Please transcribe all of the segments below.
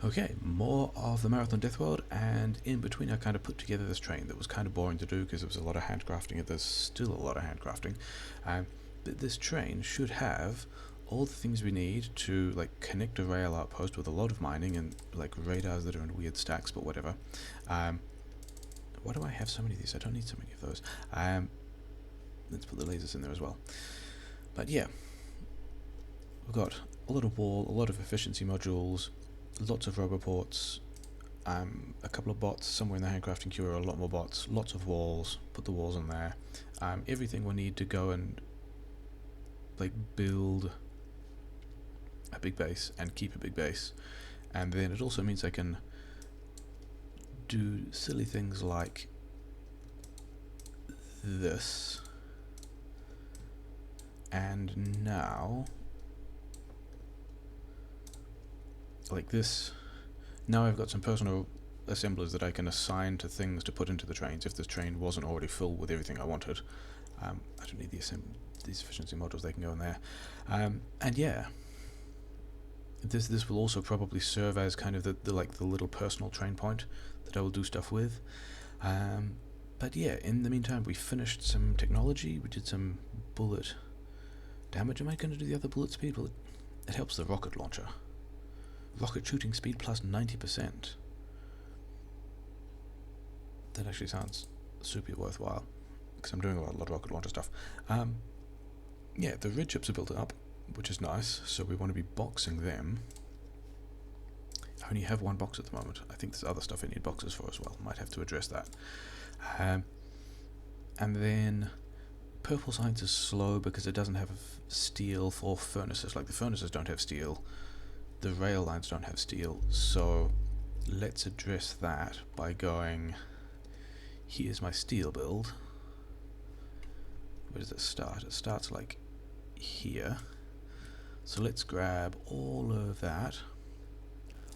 Okay, more of the Marathon Deathworld, and in between I kind of put together this train that was kind of boring to do because it was a lot of handcrafting, and there's still a lot of handcrafting. But this train should have all the things we need to like connect a rail outpost with a lot of mining and like radars that are in weird stacks, but whatever. Why do I have so many of these? I don't need so many of those. Let's put the lasers in there as well. But yeah, we've got a lot of wall, a lot of efficiency modules, lots of roboports, a couple of bots somewhere in the handcrafting queue, a lot more bots, lots of walls, put the walls in there, everything we'll need to go and like build a big base and keep a big base. And then it also means I can do silly things like this, and now like this. Now I've got some personal assemblers that I can assign to things to put into the trains if this train wasn't already full with everything I wanted. I don't need these efficiency modules, they can go in there. And yeah, this will also probably serve as kind of the little personal train point that I will do stuff with. But yeah, in the meantime we finished some technology, we did some bullet damage. Am I going to do the other bullet speed? Well, it helps the rocket launcher. Rocket shooting speed plus 90%. That actually sounds super worthwhile, because I'm doing a lot of rocket launcher stuff. Yeah, the red chips are built up, which is nice, so we want to be boxing them. I only have one box at the moment. I think there's other stuff I need boxes for as well. Might have to address that. And then purple science is slow because it doesn't have steel for furnaces. Like the furnaces don't have steel, the rail lines don't have steel, so let's address that by going, here's my steel build. Where does it start? It starts like here. So let's grab all of that,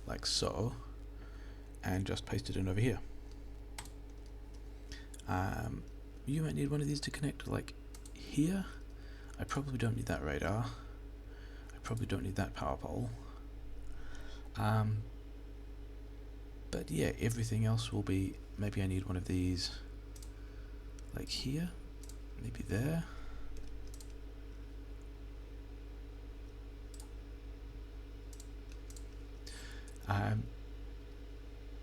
like so, and just paste it in over here. You might need one of these to connect like here. I probably don't need that radar. I probably don't need that power pole. But yeah, everything else will be, maybe I need one of these like here, maybe there.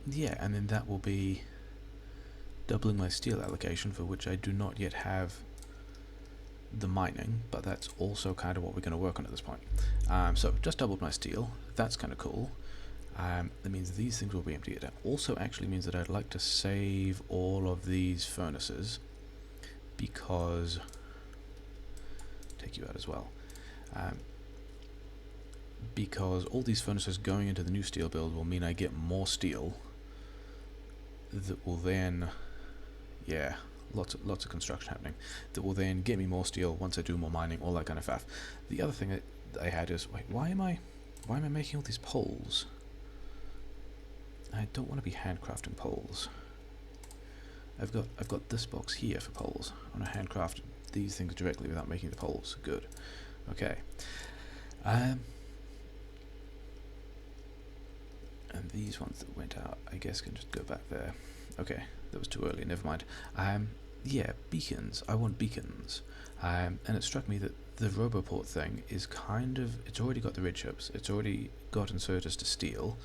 Yeah, and then that will be doubling my steel allocation, for which I do not yet have the mining, but that's also kind of what we're going to work on at this point. So just doubled my steel, that's kind of cool. That means these things will be empty. It also actually means that I'd like to save all of these furnaces, because take you out as well, because all these furnaces going into the new steel build will mean I get more steel that will then, yeah, lots of construction happening, that will then get me more steel once I do more mining, all that kind of faff. The other thing that I had is, wait, why am I making all these poles? I don't want to be handcrafting poles. I've got this box here for poles. I want to handcraft these things directly without making the poles. Good. Okay. And these ones that went out, I guess, can just go back there. Okay, that was too early, never mind. Yeah, beacons. I want beacons. And it struck me that the Roboport thing is kind of, it's already got the red chips, it's already got inserters to steel.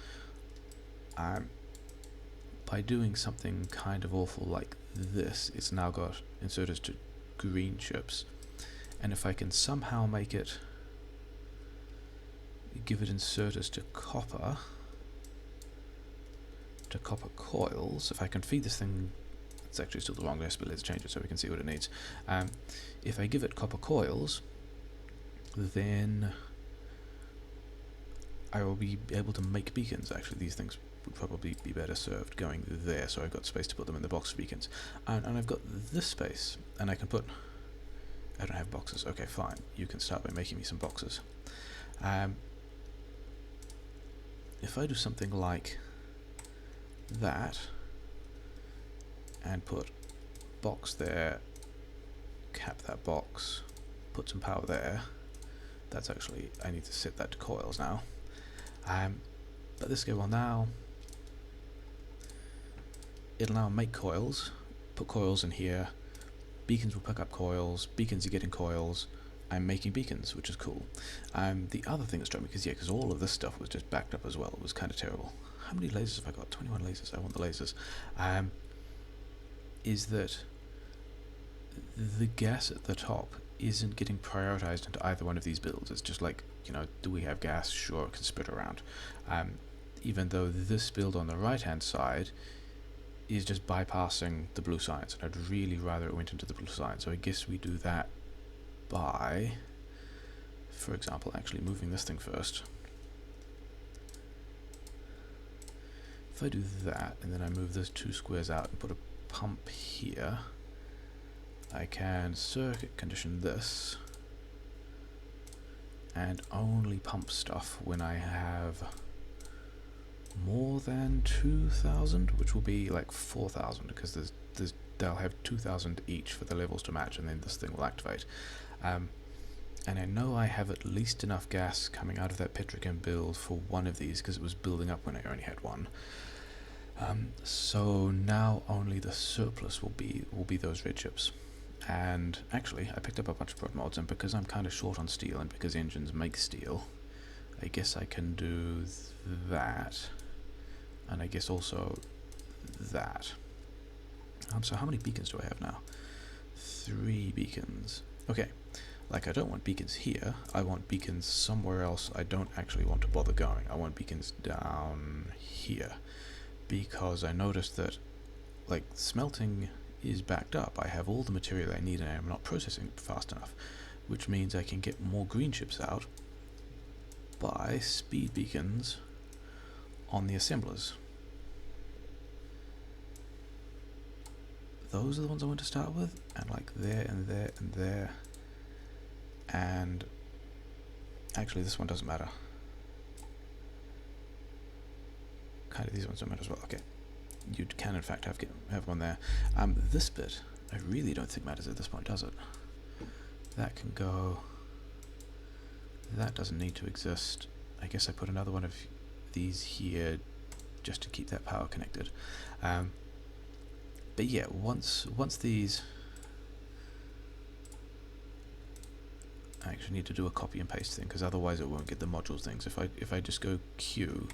By doing something kind of awful like this, it's now got inserters to green chips. And if I can somehow make it, give it inserters to copper coils, if I can feed this thing, it's actually still the wrong recipe, let's change it so we can see what it needs. If I give it copper coils, then I will be able to make beacons. Actually, these things would probably be better served going there, so I've got space to put them in the box beacons. And I've got this space, and I can put, I don't have boxes, okay fine, you can start by making me some boxes. If I do something like that, and put box there, cap that box, put some power there, that's actually, I need to set that to coils now. But this guy will now, it'll now make coils, put coils in here, beacons will pick up coils, beacons are getting coils, I'm making beacons, which is cool. The other thing that struck me, because all of this stuff was just backed up as well, it was kind of terrible. How many lasers have I got? 21 lasers, I want the lasers. Is that the gas at the top isn't getting prioritized into either one of these builds. It's just like, do we have gas? Sure, it can spread around. Even though this build on the right hand side is just bypassing the blue science, and I'd really rather it went into the blue science. So I guess we do that by, for example, actually moving this thing first. If I do that, and then I move those 2 squares out and put a pump here, I can circuit condition this and only pump stuff when I have more than 2,000, which will be like 4,000, because they'll have 2,000 each for the levels to match, and then this thing will activate. And I know I have at least enough gas coming out of that petrochem build for one of these, because it was building up when I only had one. So now only the surplus will be those red chips. And actually, I picked up a bunch of prod mods, and because I'm kind of short on steel, and because engines make steel, I guess I can do that, and I guess also that. So how many beacons do I have now? 3 beacons. Okay, like I don't want beacons here, I want beacons somewhere else. I don't actually want to bother going. I want beacons down here, because I noticed that, like, smelting is backed up. I have all the material I need and I'm not processing it fast enough, which means I can get more green chips out by speed beacons on the assemblers. Those are the ones I want to start with, and like there and there and there, and actually this one doesn't matter. Kind of these ones don't matter as well. Okay, you can in fact have one there. This bit I really don't think matters at this point, does it? That can go. That doesn't need to exist. I guess I put another one of these here just to keep that power connected. But yeah, once these, I actually need to do a copy and paste thing, because otherwise it won't get the modules things. If I just go Q,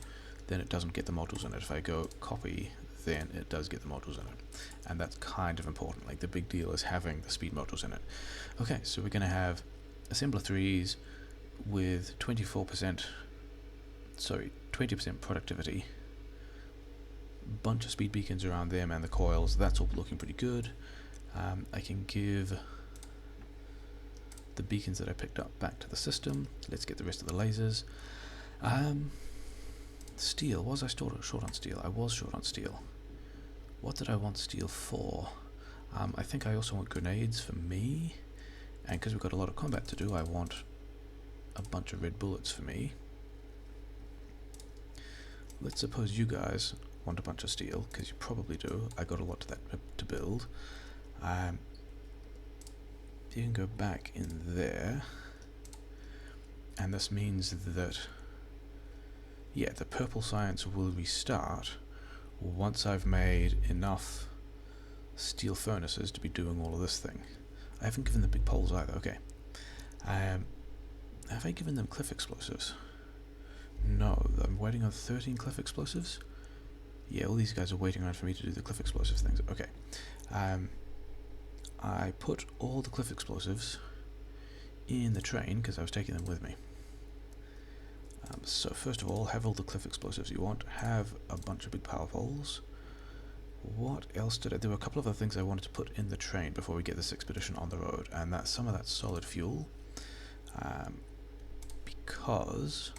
then it doesn't get the modules in it. If I go copy, then it does get the modules in it, and that's kind of important. Like, the big deal is having the speed modules in it. Okay, so we're going to have assembler 3s with 20% productivity, bunch of speed beacons around them and the coils. That's all looking pretty good. I can give the beacons that I picked up back to the system. Let's get the rest of the lasers. Steel, was I short on steel? I was short on steel. What did I want steel for? I think I also want grenades for me, and because we've got a lot of combat to do, I want a bunch of red bullets for me. Let's suppose you guys want a bunch of steel, because you probably do. I got a lot to build. You can go back in there, and this means that, yeah, the purple science will restart once I've made enough steel furnaces to be doing all of this thing. I haven't given them big poles either. Okay. Have I given them cliff explosives? No, I'm waiting on 13 cliff explosives. Yeah, all these guys are waiting around for me to do the cliff explosive things. Okay. I put all the cliff explosives in the train because I was taking them with me. So first of all, have all the cliff explosives you want. Have a bunch of big power poles. What else did I... There were a couple of other things I wanted to put in the train before we get this expedition on the road, and that's some of that solid fuel. Because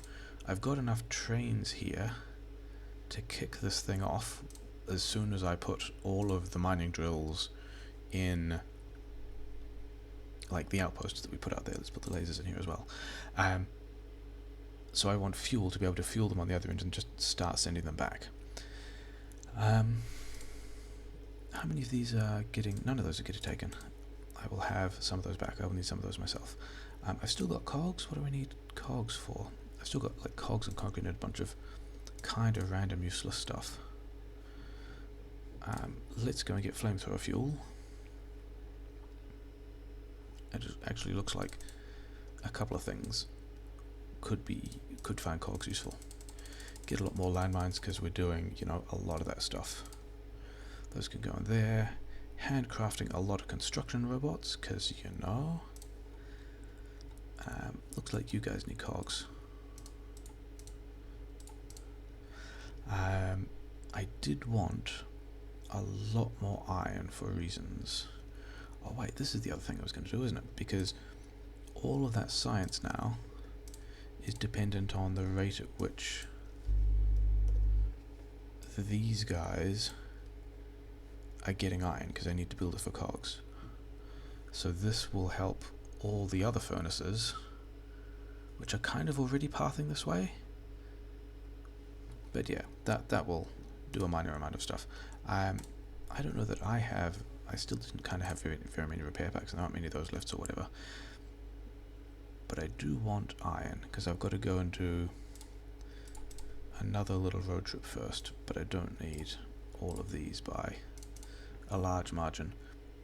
I've got enough trains here to kick this thing off as soon as I put all of the mining drills in, like the outposts that we put out there. Let's put the lasers in here as well. So I want fuel to be able to fuel them on the other end and just start sending them back. How many of these are getting... None of those are getting taken. I will have some of those back. I will need some of those myself. I've still got cogs. What do I need cogs for? I've still got like cogs and concrete and a bunch of kind of random useless stuff. Let's go and get flamethrower fuel. It actually looks like a couple of things could find cogs useful. Get a lot more landmines because we're doing, you know, a lot of that stuff. Those can go in there. Handcrafting a lot of construction robots because, you know, looks like you guys need cogs. I did want a lot more iron for reasons. Oh wait, this is the other thing I was going to do, isn't it? Because all of that science now is dependent on the rate at which these guys are getting iron, because I need to build it for cogs. So this will help all the other furnaces, which are kind of already pathing this way. But yeah, that will do a minor amount of stuff. I don't know that I still didn't kind of have very many repair packs, and there aren't many of those left or whatever. But I do want iron, because I've got to go and do another little road trip first, but I don't need all of these by a large margin.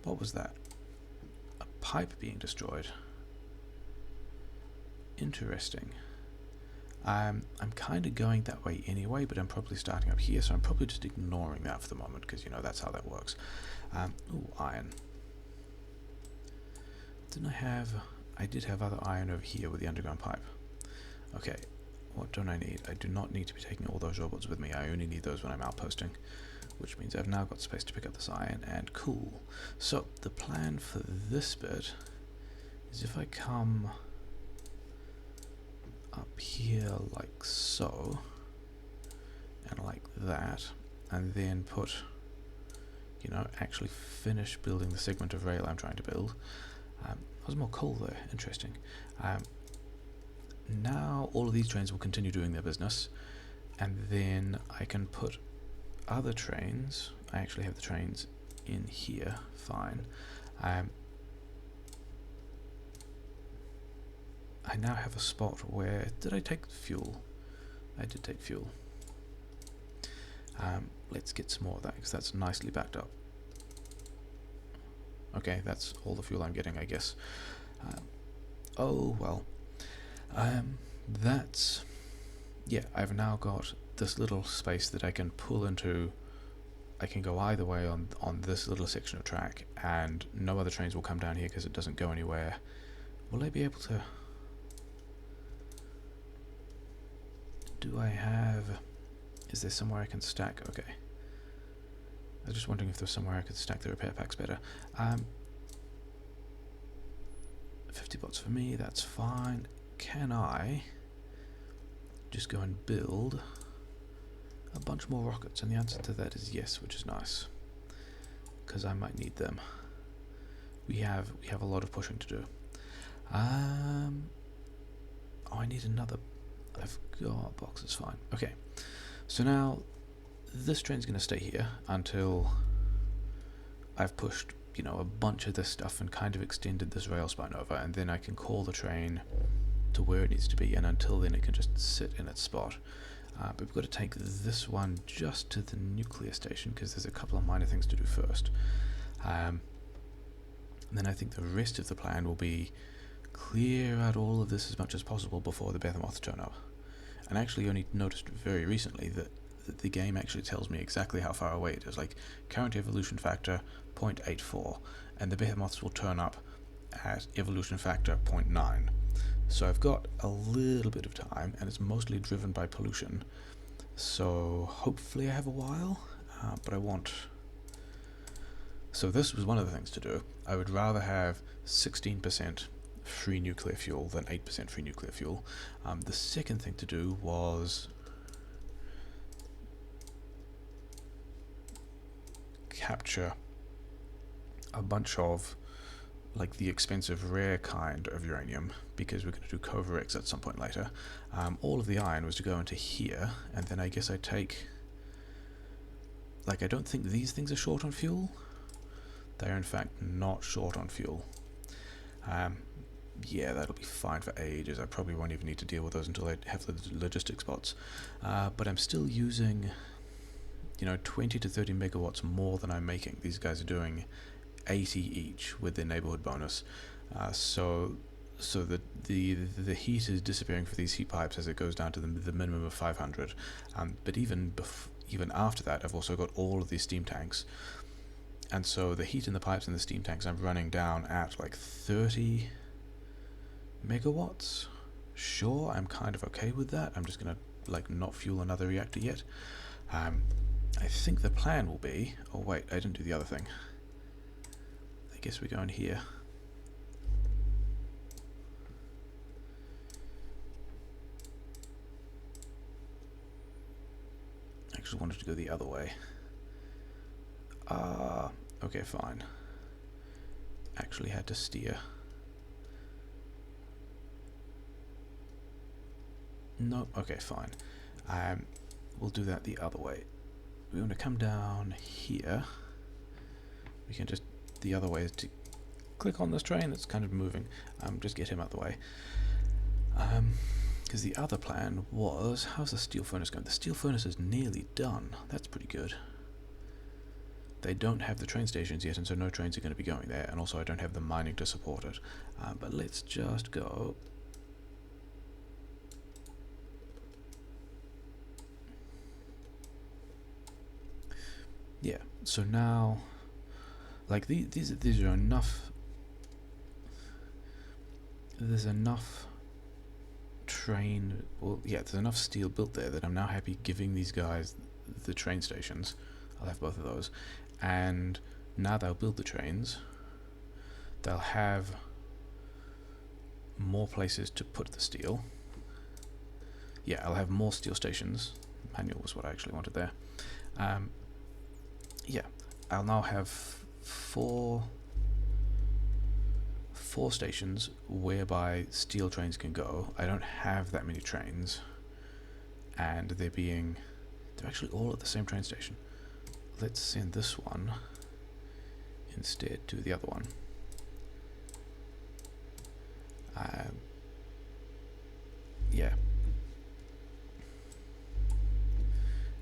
What was that? A pipe being destroyed. Interesting. I'm kind of going that way anyway, but I'm probably starting up here, so I'm probably just ignoring that for the moment, because, you know, that's how that works. Ooh, iron. I did have other iron over here with the underground pipe. Okay, what don't I need? I do not need to be taking all those robots with me. I only need those when I'm outposting, which means I've now got space to pick up this iron, and cool. So, the plan for this bit is if I come up here like so, and like that, and then put, you know, actually finish building the segment of rail I'm trying to build. There's more coal there, interesting. Now all of these trains will continue doing their business, and then I can put other trains. I actually have the trains in here, fine. I now have a spot where, did I take fuel? I did take fuel. Let's get some more of that, because that's nicely backed up. Okay, that's all the fuel I'm getting, I guess. Oh, well. That's... Yeah, I've now got this little space that I can pull into. I can go either way on this little section of track, and no other trains will come down here because it doesn't go anywhere. Will I be able to... Do I have... Is there somewhere I can stack? Okay. I was just wondering if there's somewhere I could stack the repair packs better. 50 bots for me, that's fine. Can I just go and build a bunch more rockets? And the answer to that is yes, which is nice, because I might need them. We have a lot of pushing to do. Oh, I need another. I've got boxes, fine. Okay, so now this train's going to stay here until I've pushed, you know, a bunch of this stuff and kind of extended this rail spine over, and then I can call the train to where it needs to be, and until then it can just sit in its spot. But we've got to take this one just to the nuclear station, because there's a couple of minor things to do first. And then I think the rest of the plan will be clear out all of this as much as possible before the behemoths turn up. And I actually only noticed very recently that the game actually tells me exactly how far away it is, like current evolution factor 0.84, and the behemoths will turn up at evolution factor 0.9. So I've got a little bit of time, and it's mostly driven by pollution, so hopefully I have a while, but I want... So this was one of the things to do. I would rather have 16% free nuclear fuel than 8% free nuclear fuel. The second thing to do was capture a bunch of, like, the expensive rare kind of uranium, because we're going to do Covarex at some point later. All of the iron was to go into here, and then I guess I take... Like, I don't think these things are short on fuel. They're in fact not short on fuel. yeah, that'll be fine for ages. I probably won't even need to deal with those until I have the logistics bots. But I'm still using, 20 to 30 megawatts more than I'm making. These guys are doing 80 each with their neighborhood bonus. So the heat is disappearing for these heat pipes as it goes down to the minimum of 500. But even after that, I've also got all of these steam tanks. And so the heat in the pipes and the steam tanks I'm running down at like 30 megawatts. Sure, I'm kind of okay with that. I'm just gonna not fuel another reactor yet. I think the plan will be, oh wait, I didn't do the other thing. I guess we go in here. I actually wanted to go the other way. Okay, fine. Actually had to steer. No, okay, fine. We'll do that the other way. We want to come down here. We can just, the other way is to click on this train that's kind of moving. Just get him out the way. Because the other plan was, how's the steel furnace going? The steel furnace is nearly done. That's pretty good. They don't have the train stations yet, and so no trains are going to be going there, and also I don't have the mining to support it. But let's just go. Yeah, so now, like these are enough. There's enough train, well, yeah, there's enough steel built there that I'm now happy giving these guys the train stations. I'll have both of those, and now they'll build the trains. They'll have more places to put the steel. Yeah, I'll have more steel stations. Manual was what I actually wanted there. Yeah, I'll now have four stations whereby steel trains can go. I don't have that many trains, and they're actually all at the same train station. Let's send this one instead to the other one. Yeah,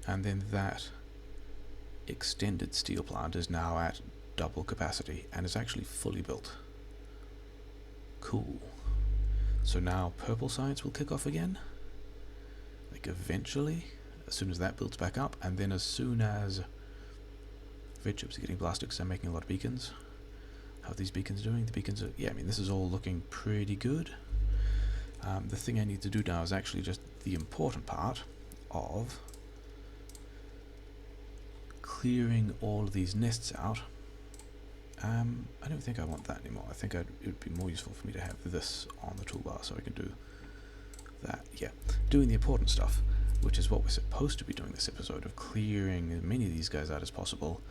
and then that extended steel plant is now at double capacity and is actually fully built. Cool. So now purple science will kick off again, like eventually, as soon as that builds back up, and then as soon as red chips are getting blasted because I'm making a lot of beacons. How are these beacons doing? The beacons are, yeah, I mean, this is all looking pretty good. The thing I need to do now is actually just the important part of clearing all of these nests out. I don't think I want that anymore. I think it would be more useful for me to have this on the toolbar so I can do that. Yeah, doing the important stuff, which is what we're supposed to be doing this episode, of clearing as many of these guys out as possible,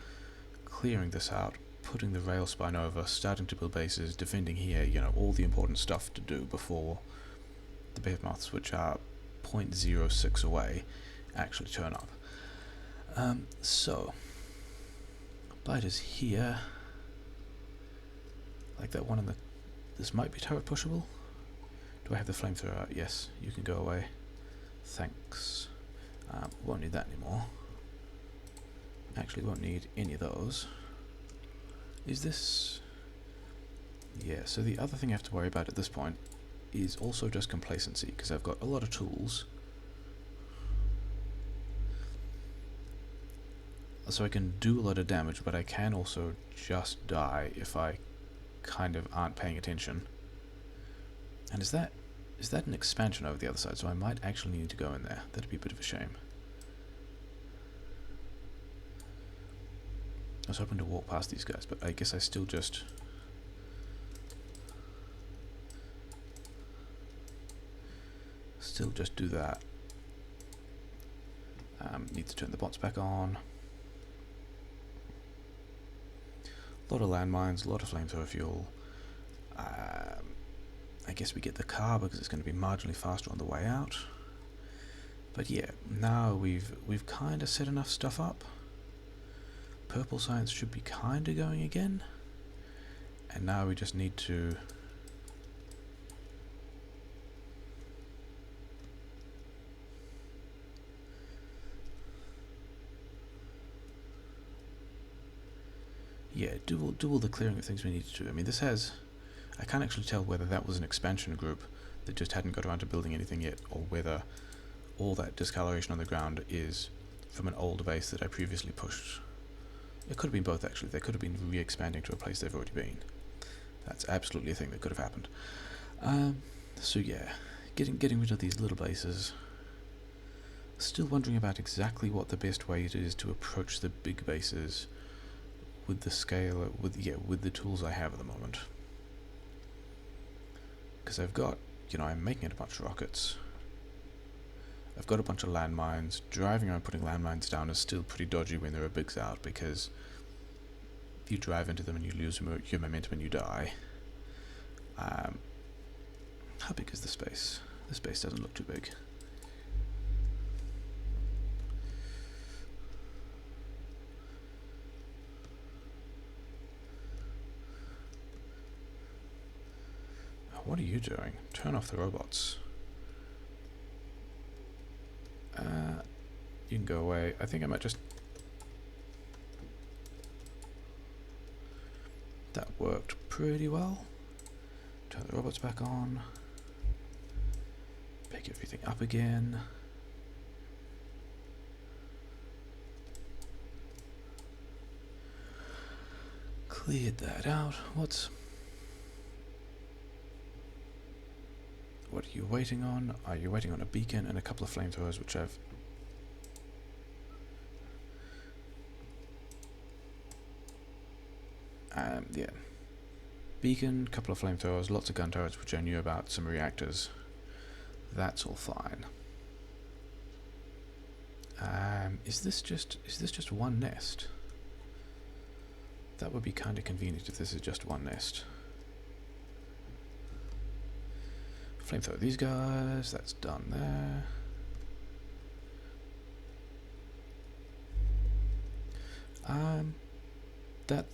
clearing this out, putting the rail spine over, starting to build bases, defending here, all the important stuff to do before the behemoths, which are 0.06 away, actually turn up. So, biters here. Like that one in the... This might be turret pushable. Do I have the flamethrower out? Yes, you can go away. Thanks. Won't need that anymore. Actually won't need any of those. Is this... Yeah, so the other thing I have to worry about at this point is also just complacency, because I've got a lot of tools. So I can do a lot of damage, but I can also just die if I kind of aren't paying attention. And is that an expansion over the other side? So I might actually need to go in there. That'd be a bit of a shame. I was hoping to walk past these guys, but I guess I still just... do that. Need to turn the bots back on. A lot of landmines, a lot of flamethrower fuel. I guess we get the car because it's going to be marginally faster on the way out. But yeah, now we've kind of set enough stuff up. Purple science should be kind of going again. And now we just need to yeah, do all the clearing of things we need to do. I mean, this has... I can't actually tell whether that was an expansion group that just hadn't got around to building anything yet, or whether all that discoloration on the ground is from an old base that I previously pushed. It could have been both, actually. They could have been re-expanding to a place they've already been. That's absolutely a thing that could have happened. So yeah, getting rid of these little bases. Still wondering about exactly what the best way it is to approach the big bases with the scale, with the tools I have at the moment. Because I've got, I'm making it a bunch of rockets. I've got a bunch of landmines. Driving around putting landmines down is still pretty dodgy when there are bigs out, because if you drive into them and you lose your momentum and you die. How big is the space? The space doesn't look too big. What are you doing? Turn off the robots. You can go away. I think I might just... That worked pretty well. Turn the robots back on. Pick everything up again. Cleared that out. What are you waiting on? Are you waiting on a beacon and a couple of flamethrowers, which I've... yeah. Beacon, couple of flamethrowers, lots of gun turrets, which I knew about, some reactors. That's all fine. Is this just one nest? That would be kind of convenient if this is just one nest. Flamethrower these guys, that's done there.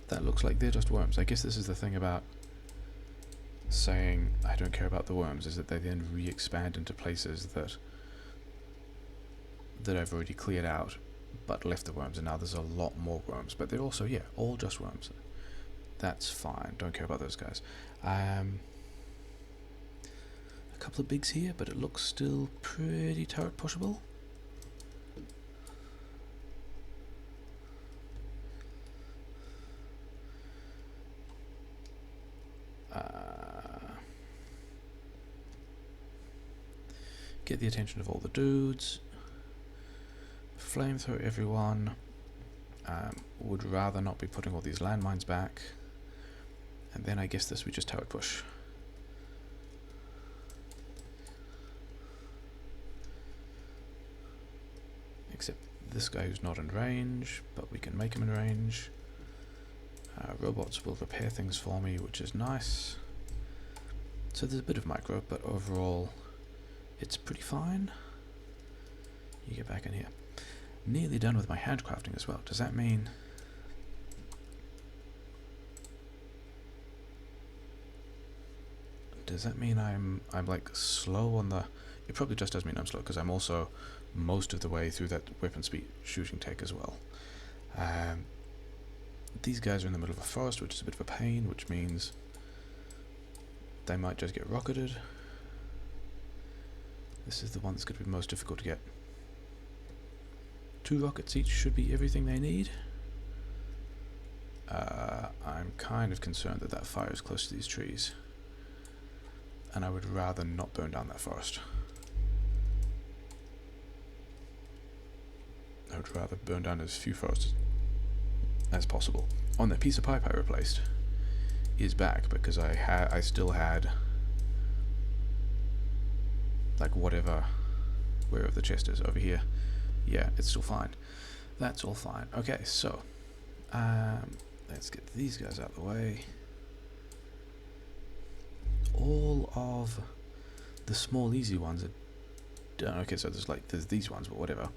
That looks like they're just worms. I guess this is the thing about saying I don't care about the worms, is that they then re-expand into places that I've already cleared out, but left the worms, and now there's a lot more worms. But they're also, yeah, all just worms. That's fine. Don't care about those guys. A couple of bigs here, but it looks still pretty turret pushable. Get the attention of all the dudes. Flamethrower everyone. Would rather not be putting all these landmines back. And then I guess this we just turret push. Except this guy who's not in range, but we can make him in range. Robots will repair things for me, which is nice. So there's a bit of micro, but overall it's pretty fine. You get back in here. Nearly done with my handcrafting as well. Does that mean... I'm like slow on the... It probably just does mean I'm slow, because I'm also most of the way through that weapon speed shooting tech as well. These guys are in the middle of a forest, which is a bit of a pain, which means they might just get rocketed. This is the one that's going to be most difficult to get. 2 rockets each should be everything they need. I'm kind of concerned that fire is close to these trees, and I would rather not burn down that forest. I would rather burn down as few forests as possible. On that piece of pipe I replaced is back, because I still had like wherever the chest is over here. Yeah, it's still fine. That's all fine. Okay, so let's get these guys out of the way. All of the small easy ones are done. Okay, so there's these ones, but whatever.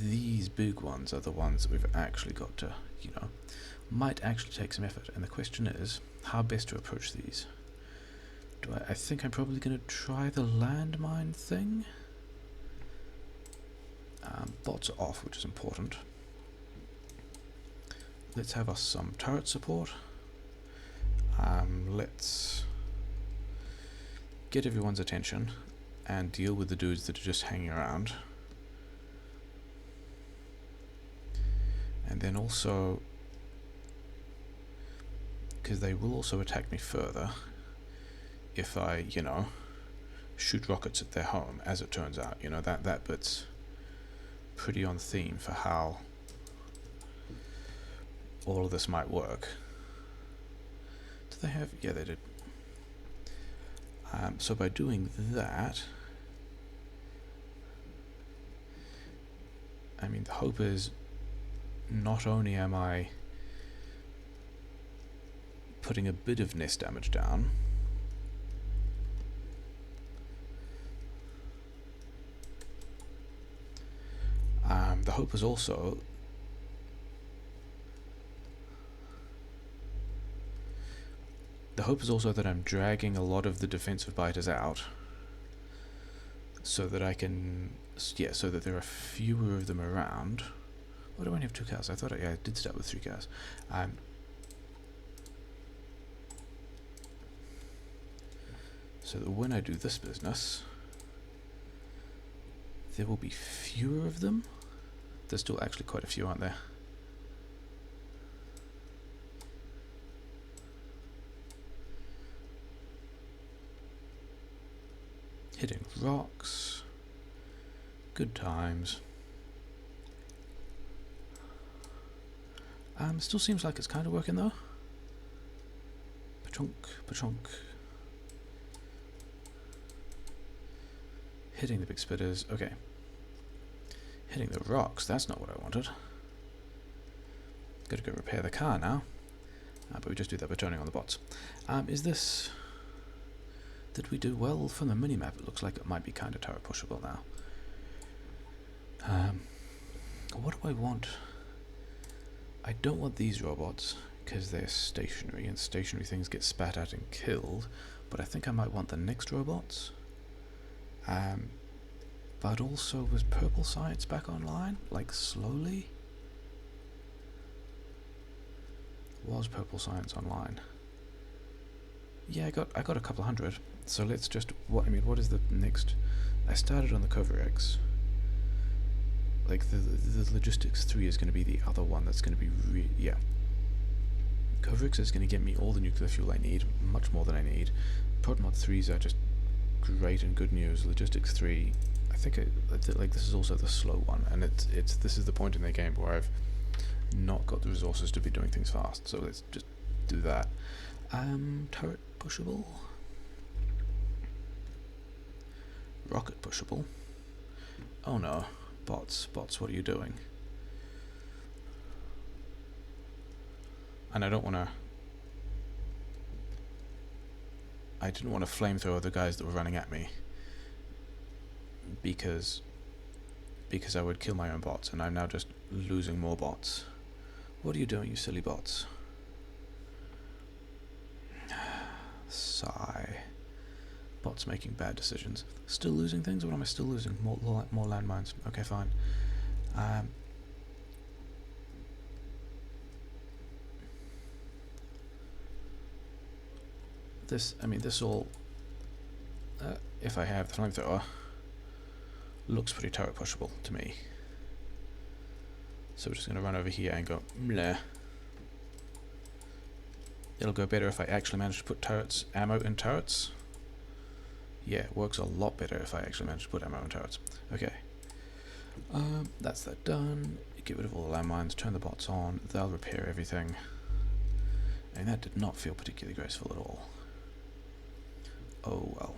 These big ones are the ones that we've actually got to, might actually take some effort. And the question is, how best to approach these? I think I'm probably going to try the landmine thing. Bots are off, which is important. let's have us some turret support. Let's get everyone's attention and deal with the dudes that are just hanging around. And then also, because they will also attack me further if I, you know, shoot rockets at their home, as it turns out. You know, that bit's pretty on theme for how all of this might work. Do they have... yeah, they did. So by doing that, I mean, the hope is not only am I putting a bit of nest damage down, the hope is also that I'm dragging a lot of the defensive biters out, so that I can, yeah, so that there are fewer of them around. Why do I only have 2 cows? I thought I did start with 3 cows. So that when I do this business, there will be fewer of them. There's still actually quite a few, aren't there? Hitting rocks. Good times. Still seems like it's kind of working though. Pachunk, pachunk. Hitting the big spitters. Okay. Hitting the rocks. That's not what I wanted. Gotta go repair the car now. But we just do that by turning on the bots. Is this... did we do well from the minimap? It looks like it might be kind of turret pushable now. What do I want? I don't want these robots because they're stationary, and stationary things get spat at and killed. But I think I might want the next robots. But also, was purple science back online? Like slowly? Was purple science online? Yeah, I got a couple hundred. So let's just, what is the next? I started on the Coverx. Like the logistics 3 is going to be the other one that's going to be yeah. Coverx is going to get me all the nuclear fuel I need, much more than I need. Protmod 3s are just great and good news. Logistics 3, I think like this is also the slow one, and this is the point in the game where I've not got the resources to be doing things fast. So let's just do that. Turret pushable. Rocket pushable. Oh no. Bots, what are you doing? And I didn't want to flamethrower the guys that were running at me because I would kill my own bots, and I'm now just losing more bots. What are you doing, you silly bots? Sigh. Bots making bad decisions. Still losing things? What am I still losing? More landmines. Okay, fine. This all, if I have the flamethrower, looks pretty turret pushable to me. So we're just going to run over here and go, bleh. It'll go better if I actually manage to put ammo in turrets. Yeah, it works a lot better if I actually manage to put ammo in turrets. Okay. That's that done. Get rid of all the landmines, turn the bots on, they'll repair everything. And that did not feel particularly graceful at all. Oh well.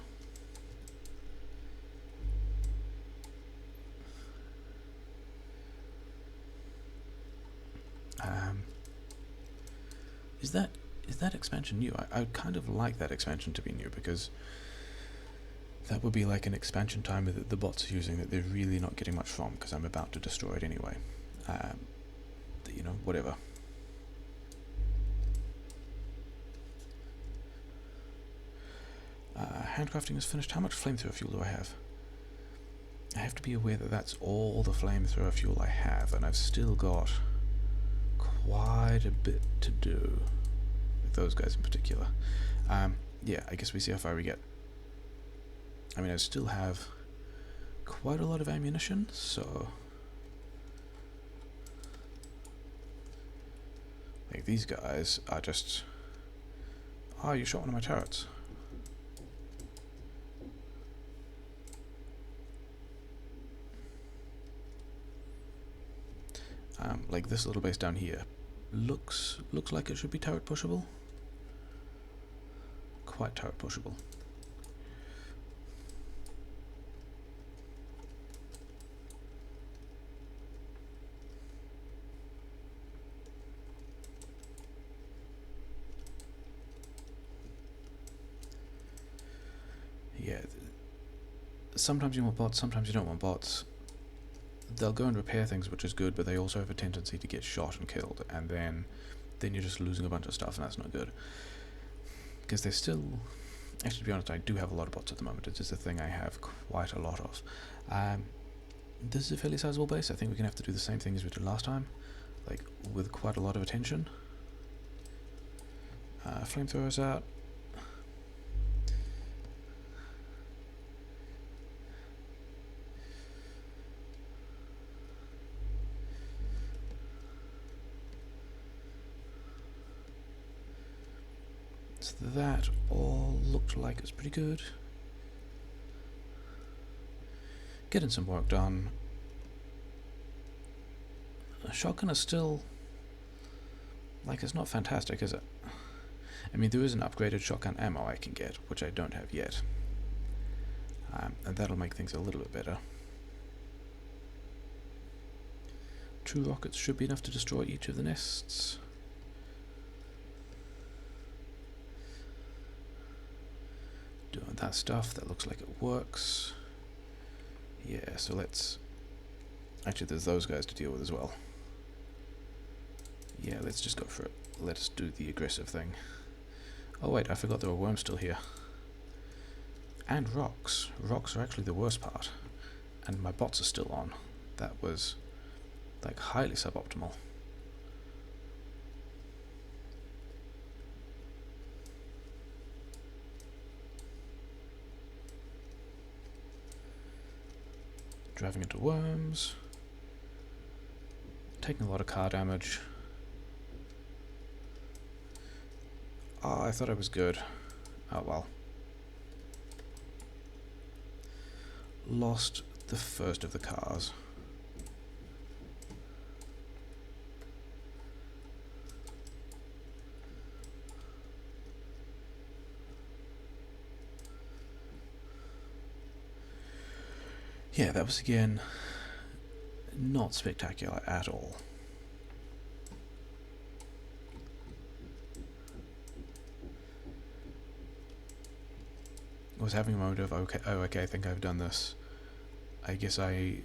Is that expansion new? I would kind of like that expansion to be new, because that would be like an expansion timer that the bots are using that they're really not getting much from, because I'm about to destroy it anyway. You know, whatever. Handcrafting is finished. How much flamethrower fuel do I have? I have to be aware that that's all the flamethrower fuel I have, and I've still got quite a bit to do with those guys in particular. Yeah, I guess we see how far we get. I mean, I still have quite a lot of ammunition, so like these guys are just, oh, you shot one of my turrets. Like this little base down here looks like it should be turret pushable. Quite turret pushable. Yeah, sometimes you want bots, sometimes you don't want bots. They'll go and repair things, which is good, but they also have a tendency to get shot and killed, and then you're just losing a bunch of stuff, and that's not good. Because they're still... Actually, to be honest, I do have a lot of bots at the moment. It's just a thing I have quite a lot of. This is a fairly sizable base. I think we're going to have to do the same thing as we did last time, like with quite a lot of attention. Flamethrowers out. So that all looked like it was pretty good. Getting some work done. Shotgun is still, like, it's not fantastic, is it? I mean, there is an upgraded shotgun ammo I can get, which I don't have yet. And that'll make things a little bit better. 2 rockets should be enough to destroy each of the nests. Doing that stuff, that looks like it works. Yeah, so let's... Actually, there's those guys to deal with as well. Yeah, let's just go for it. Let's do the aggressive thing. Oh wait, I forgot there were worms still here. And rocks. Rocks are actually the worst part. And my bots are still on. That was, like, highly suboptimal. Driving into worms. Taking a lot of car damage. Oh, I thought I was good. Oh well. Lost the first of the cars. Yeah, that was again not spectacular at all. I was having a moment of, okay, oh, okay, I think I've done this. I guess I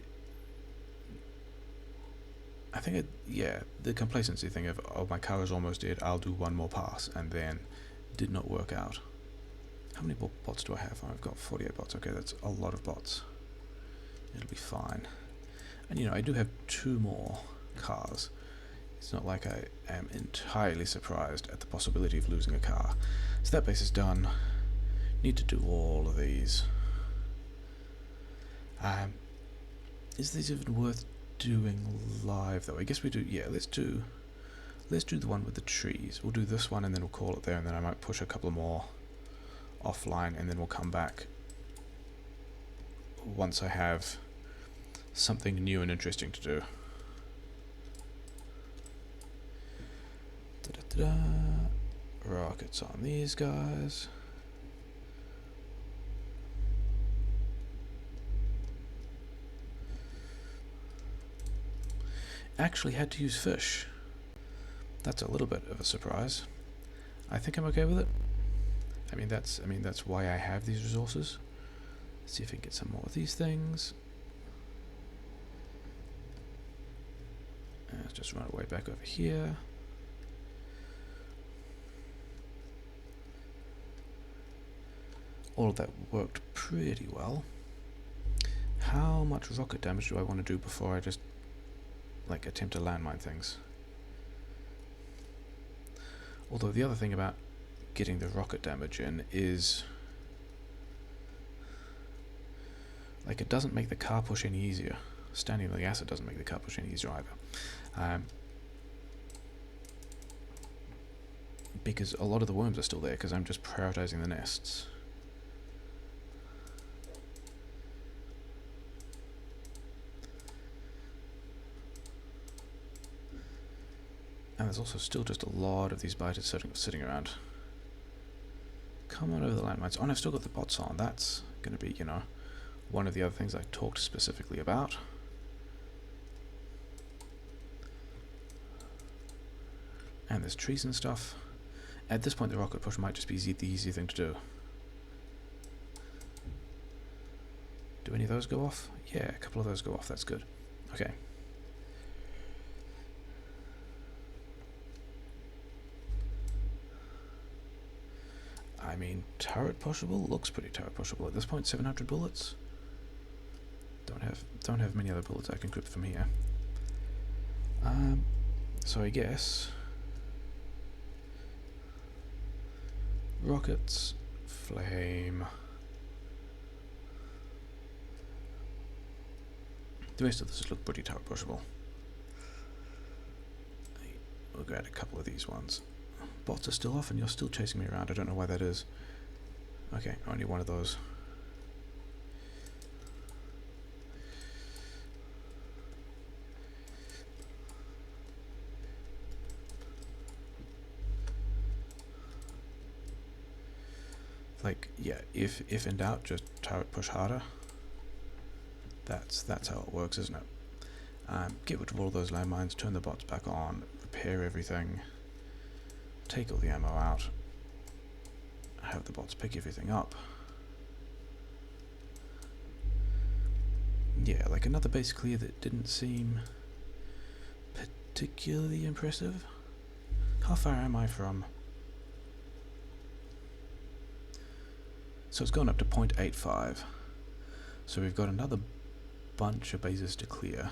think, yeah, the complacency thing of, oh, my car is almost dead, I'll do one more pass, and then did not work out. How many bots do I have? Oh, I've got 48 bots. Okay, that's a lot of bots. It'll be fine. And you know, I do have 2 more cars. It's not like I am entirely surprised at the possibility of losing a car. So that base is done. Need to do all of these. Is this even worth doing live though? I guess we do. Yeah, let's do the one with the trees. We'll do this one and then we'll call it there, and then I might push a couple more offline, and then we'll come back once I have something new and interesting to do. Da-da-da-da. Rockets on these guys. Actually had to use fish. That's a little bit of a surprise. I think I'm okay with it. I mean that's why I have these resources. Let's see if we can get some more of these things. Let's just run away back over here. All of that worked pretty well. How much rocket damage do I want to do before I just, like, attempt to landmine things? Although the other thing about getting the rocket damage in is, like, it doesn't make the car push any easier. Standing on the acid doesn't make the car push any easier either. Because a lot of the worms are still there because I'm just prioritizing the nests. And there's also still just a lot of these biters sitting around. Come on over the landmines. Oh, and I've still got the bots on. That's going to be, you know, one of the other things I talked specifically about. And there's trees and stuff. At this point, the rocket push might just be the easy thing to do. Do any of those go off? Yeah, a couple of those go off. That's good. Okay. I mean, turret pushable looks pretty turret pushable at this point. 700 bullets. Don't have many other bullets I can grip from here. So I guess rockets, flame. The rest of this look pretty turret pushable. We'll grab a couple of these ones. Bots are still off and you're still chasing me around. I don't know why that is. Okay, only one of those. Like, yeah, if in doubt, just turret push harder. That's how it works, isn't it? Get rid of all of those landmines, turn the bots back on, repair everything, take all the ammo out, have the bots pick everything up. Yeah, like another base clear that didn't seem particularly impressive. How far am I from? So it's gone up to 0.85. So we've got another bunch of bases to clear.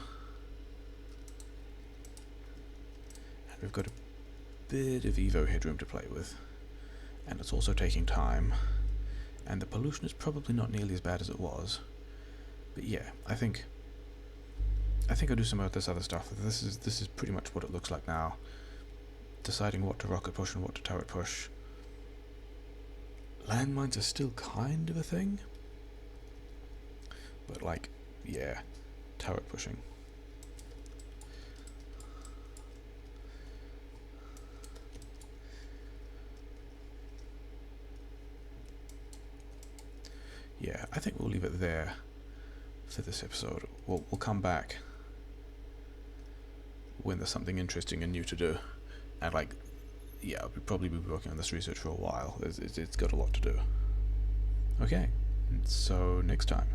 And we've got a bit of Evo headroom to play with. And it's also taking time. And the pollution is probably not nearly as bad as it was. But yeah, I think I'll do some of this other stuff. This is pretty much what it looks like now. Deciding what to rocket push and what to turret push. Landmines are still kind of a thing. But like, yeah, turret pushing. Yeah, I think we'll leave it there for this episode. We'll come back when there's something interesting and new to do. And like, yeah, I'll probably be working on this research for a while. It's got a lot to do. Okay, so next time.